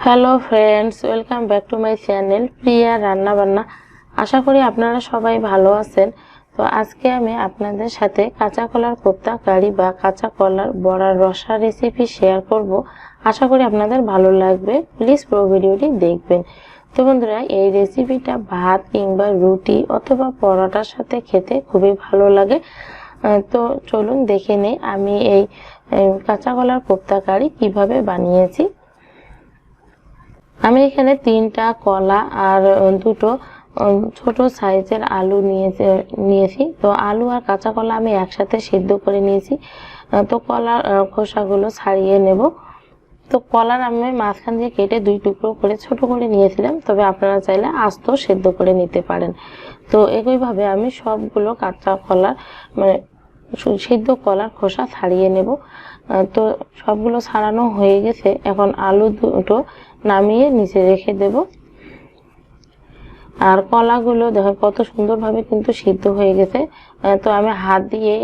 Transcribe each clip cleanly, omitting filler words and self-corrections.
Hello friends, welcome back to my channel Priya Ranna Banna. আশা করি আপনারা সবাই ভালো আছেন। তো আজকে আমি আপনাদের সাথে কাঁচা কলার কোপ্তা কারি বা কাঁচা কলার বড়ার রসা রেসিপি শেয়ার করব। আশা করি আপনাদের ভালো লাগবে। প্লিজ পুরো ভিডিওটি দেখবেন। তো বন্ধুরা, এই রেসিপিটা ভাত কিংবা রুটি অথবা পরোটার সাথে খেতে খুবই ভালো লাগে। তো চলুন দেখে নেই আমি এই কাঁচা কলার কোপ্তা কারি কিভাবে বানিয়েছি। আমি এখানে 3টা কলা আর দুটো ছোট সাইজের আলু নিয়েছি। তো আলু আর কাঁচা কলা আমি একসাথে সিদ্ধ করে নিয়েছি। তো কলার খোসাগুলো ছাড়িয়ে নেব। তো কলার আমি মাঝখান দিয়ে কেটে 2 টুকরো করে ছোট করে নিয়েছিলাম, তবে আপনারা চাইলে আস্ত সিদ্ধ করে নিতে পারেন। তো একইভাবে আমি সবগুলো কাঁচা কলার মানে সিদ্ধ কলার খোসা ছাড়িয়ে নেব। তো সবগুলো ছাড়ানো হয়ে গেছে। এখন আলু দুটো নামিয়ে নিচে রেখে দেব। আর কলাগুলো দেখো কত সুন্দরভাবে কিন্তু সিদ্ধ হয়ে গেছে। তো আমি হাত দিয়ে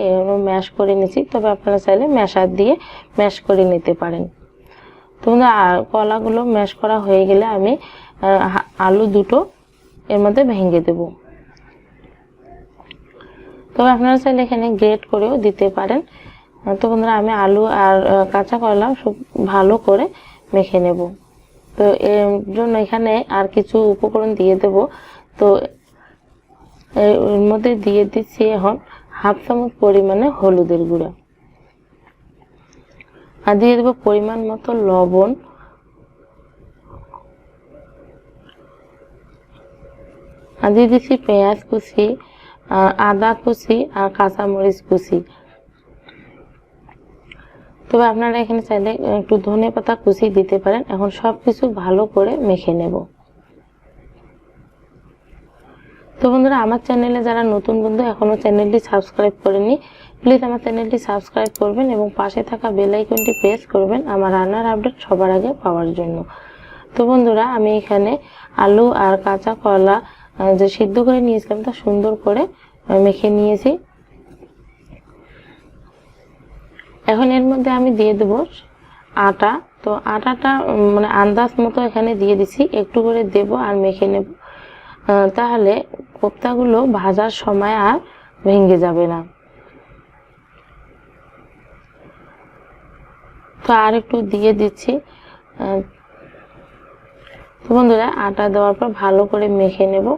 ম্যাশ করে নিয়েছি, তবে আপনারা চাইলে ম্যাশার দিয়ে ম্যাশ করে নিতে পারেন। তো কলাগুলো ম্যাশ করা হয়ে গেলে আমি আলু দুটো এর মধ্যে ভেঙে দেব। তবে আপনারা চাইলে এখানে গ্রেট করেও দিতে পারেন। তো বন্ধুরা, আমি আলু আর কাঁচা কলা সব ভালো করে মেখে নেব। তো এর জন্য এখানে আর কিছু উপকরণ দিয়ে দেব। তো এর মধ্যে দিয়ে দিচ্ছি এখন 1/2 চামচ পরিমাণে হলুদের গুঁড়া, আর দিয়ে দেব পরিমাণ মতো লবণ, আর দিয়ে দিচ্ছি পেঁয়াজ কুচি, আদা কুচি আর কাঁচামরিচ কুচি। তবে আপনারা এখানে চাইলে একটু ধনেপাতা কুচি দিতে পারেন। এখন সবকিছু ভালো করে মেখে নেব। তো বন্ধুরা, আমার চ্যানেলে যারা নতুন বন্ধু এখনো চ্যানেলটি সাবস্ক্রাইব করেনি, প্লিজ আমার চ্যানেলটি সাবস্ক্রাইব করবেন এবং পাশে থাকা বেল আইকনটি প্রেস করবেন আমার রান্নার আপডেট সবার আগে পাওয়ার জন্য। তো বন্ধুরা, আমি এখানে আলু আর কাঁচা কলা যে সিদ্ধ করে নিয়েছিলাম তা সুন্দর করে মেখে নিয়েছি। এখন এর মধ্যে আমি দিয়ে দেব আটা। তো আটাটা মানে আন্দাজ মতো এখানে দিয়ে দিছি, একটু করে দেব আর মেখে নেব। তাহলে কোপ্তাগুলো ভাজার সময় আর ভেঙে যাবে না। তো আর একটু দিয়ে দিচ্ছি। তো বন্ধুরা, আটা দেওয়ার পর ভালো করে মেখে নেব।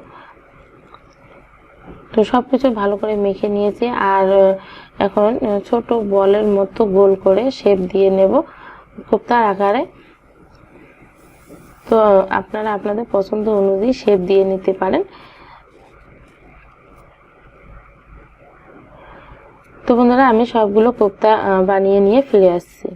তো সবকিছু ভালো করে মেখে নিয়েছি। আর এখন ছোট বলের মতো গোল করে শেপ দিয়ে নেব কোপ্তার আকারে। তো আপনারা আপনাদের পছন্দ অনুযায়ী শেপ দিয়ে নিতে পারেন। তো বন্ধুরা, আমি সবগুলো কোপ্তা বানিয়ে নিয়ে ফিরে আসছি।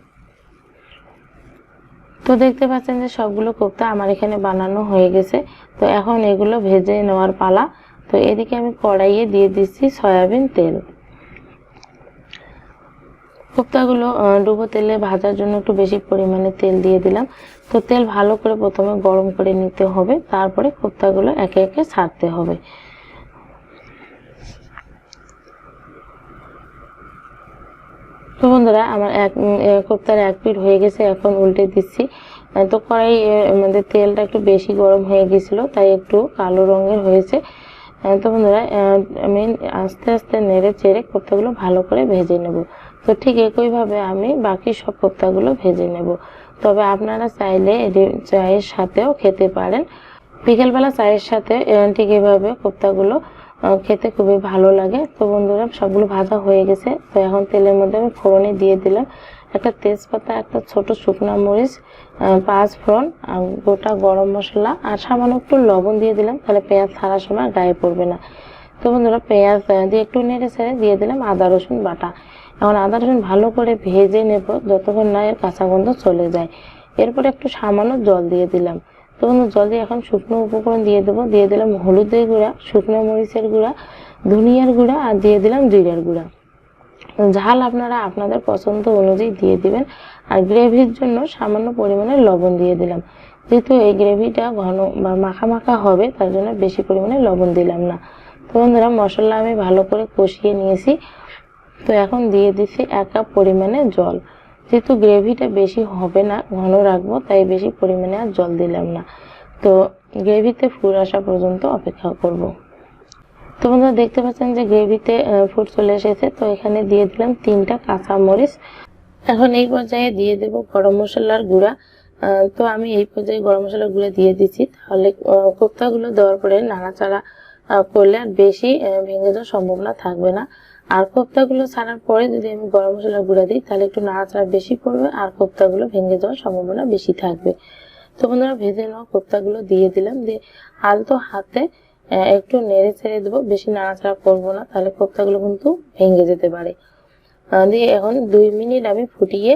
তো দেখতে পাচ্ছেন যে সবগুলো কোপ্তা আমার এখানে বানানো হয়ে গেছে। তো এখন এগুলো ভেজে নেওয়ার পালা। তো এদিকে আমি কড়াইয়ে দিয়ে দিচ্ছি সয়াবিন তেল। কোপ্তাগুলো ডুবো তেলে ভাজার জন্য একটু বেশি পরিমাণে তেল দিয়ে দিলাম। তো তেল ভালো করে প্রথমে গরম করে নিতে হবে, তারপরে কোপ্তাগুলো একে একে ছাড়তে হবে। তো বন্ধুরা, আমার কোপ্তার 1 পিঠ হয়ে গেছে, এখন উল্টে দিচ্ছি। তো কড়াই আমাদের তেলটা একটু বেশি গরম হয়ে গেছিল, তাই একটু কালো রঙের হয়েছে। তো বন্ধুরা, আমি আস্তে আস্তে নেড়ে চেড়ে কোপ্তাগুলো ভালো করে ভেজে নেব। তো ঠিক একইভাবে আমি বাকি সব কোপ্তাগুলো ভেজে নেব। তবে আপনারা চাইলে চায়ের সাথেও খেতে পারেন। বিকেলবেলা চায়ের সাথে ঠিক এভাবে কোপ্তাগুলো খেতে খুবই ভালো লাগে। তো বন্ধুরা, সবগুলো ভাজা হয়ে গেছে। তো এখন তেলের মধ্যে আমি ফোড়নে দিয়ে দিলাম একটা তেজপাতা, একটা ছোট শুকনা মরিচ, 5 ফোড়ন, গোটা গরম মশলা আর সামান্য একটু লবণ দিয়ে দিলাম, তাহলে পেঁয়াজ ছাড়ার সময় গায়ে পড়বে না। তো বন্ধুরা, পেঁয়াজ দিয়ে একটু নেড়ে ছেড়ে দিয়ে দিলাম আদা রসুন বাটা। এখন আদা রসুন ভালো করে ভেজে নেব যতক্ষণ না এর কাঁচা গন্ধ চলে যায়। এরপরে একটু সামান্য জল দিয়ে দিলাম। তো বন্ধু, জল দিয়ে এখন শুকনো উপকরণ দিয়ে দেবো। দিয়ে দিলাম হলুদের গুঁড়া, শুকনো মরিচের গুঁড়া, ধনিয়ার গুঁড়া আর দিয়ে দিলাম জিরার গুঁড়া। ঝাল আপনারা আপনাদের পছন্দ অনুযায়ী দিয়ে দিবেন। আর গ্রেভির জন্য সামান্য পরিমাণে লবণ দিয়ে দিলাম। যেহেতু এই গ্রেভিটা ঘন বা মাখা মাখা হবে, তার জন্য বেশি পরিমাণে লবণ দিলাম না। তো বন্ধুরা, মশলা আমি ভালো করে কষিয়ে নিয়েছি। তো এখন দিয়ে দিচ্ছি 1 কাপ পরিমাণে জল। যেহেতু গ্রেভিটা বেশি হবে না, ঘন রাখবো, তাই বেশি পরিমাণে আর জল দিলাম না। তো গ্রেভিতে ফুট আসা পর্যন্ত অপেক্ষা করব। তো বন্ধুরা দেখতে পাচ্ছেন যে গ্রেভিতে ফুট চলে এসেছে। তো এখানে দিয়ে দিলাম 3টা কাঁচামরিচ। এখন এই পর্যায়ে দিয়ে দেব গরম মশলার গুঁড়া। তো আমি এই পর্যায়ে গরম মশলার গুঁড়া দিয়ে দিচ্ছি, তাহলে কোপ্তাগুলো দেওয়ার পরে নাড়াচাড়া করলে আর বেশি ভেঙে যাওয়ার সম্ভাবনা থাকবে না। আর কোপ্তাগুলো ছাড়ার পরে যদি আমি গরম মশলার গুঁড়া দিই, তাহলে একটু নাড়াচাড়া বেশি পড়বে আর কোপ্তাগুলো ভেঙে যাওয়ার সম্ভাবনা বেশি থাকবে। তো বন্ধুরা ভেজে নেওয়া কোপ্তাগুলো দিয়ে দিলাম, দিয়ে আলতো হাতে একটু নেড়ে ছেড়ে দেবো, বেশি নাড়াচাড়া করবো না, তাহলে কোপ্তাগুলো কিন্তু ভেঙে যেতে পারে। দিয়ে এখন 2 মিনিট আমি ফুটিয়ে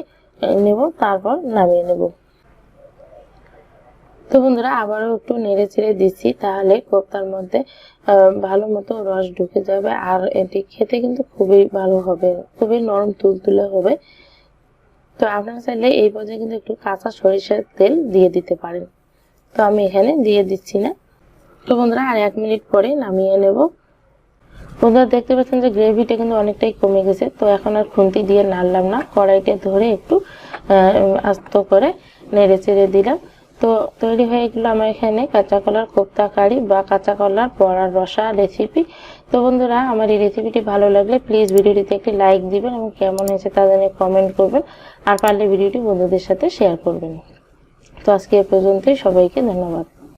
নেব, তারপর নামিয়ে নেব। তো বন্ধুরা আবারও একটু নেড়ে ছেড়ে দিচ্ছি, তাহলে কোপ্তার মধ্যে ভালো মতো রস ঢুকে যাবে আর এটি খেতে কিন্তু খুবই ভালো হবে, খুবই নরম তুলতুলে হবে। তো আপনারা চাইলে এই পর্যায়ে কিন্তু একটু কাঁচা সরিষার তেল দিয়ে দিতে পারেন। তো আমি এখানে দিয়ে দিচ্ছি না। তো বন্ধুরা আর 1 মিনিট পরে নামিয়ে নেব। বন্ধুরা দেখতে পাচ্ছেন যে গ্রেভিটা কিন্তু অনেকটাই কমে গেছে। তো এখন আর খুন্তি দিয়ে নাড়লাম না, কড়াইতে ধরে একটু আস্ত করে নেড়ে চেড়ে দিলাম। তো তৈরি হয়ে গেল আমার এখানে কাঁচা কলার কোপ্তা কারি বা কাঁচা কলার বড়ার রসা রেসিপি। তো বন্ধুরা আমার এই রেসিপিটি ভালো লাগলে প্লিজ ভিডিওটিতে একটি লাইক দিবেন এবং কেমন হয়েছে তা জানিয়ে কমেন্ট করবেন, আর পারলে ভিডিওটি বন্ধুদের সাথে শেয়ার করবেন। তো আজকে এ পর্যন্তই, সবাইকে ধন্যবাদ।